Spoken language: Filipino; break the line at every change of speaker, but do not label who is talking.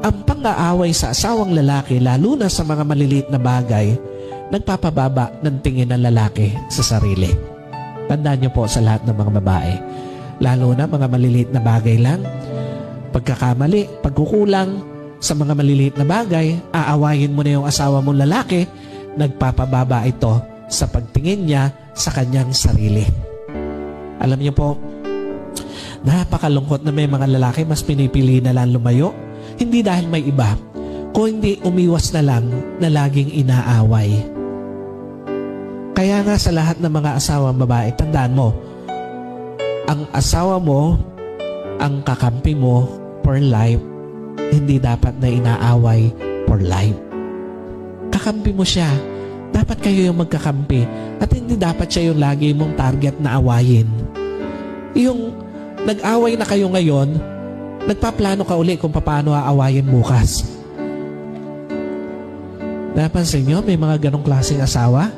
ang pang-aaway sa asawang lalaki, lalo na sa mga maliliit na bagay, nagpapababa ng tingin ng lalaki sa sarili. Tandaan niyo po sa lahat ng mga babae, lalo na mga maliliit na bagay lang, pagkakamali, pagkukulang sa mga maliliit na bagay, aawayin mo na yung asawa mong lalaki, nagpapababa ito sa pagtingin niya sa kanyang sarili. Alam niyo po, napakalungkot na may mga lalaki mas pinipili na lang lumayo, hindi dahil may iba, kung hindi umiwas na lang na laging inaaway. Kaya nga sa lahat ng mga asawang babae, tandaan mo, ang asawa mo, ang kakampi mo for life, hindi dapat na inaaway for life. Kakampi mo siya. Dapat kayo yung magkakampi at hindi dapat siya yung lagi mong target na awayin. Yung nag-away na kayo ngayon, nagpaplano ka uli kung paano aawayin bukas. Napansin nyo, may mga ganong klaseng asawa?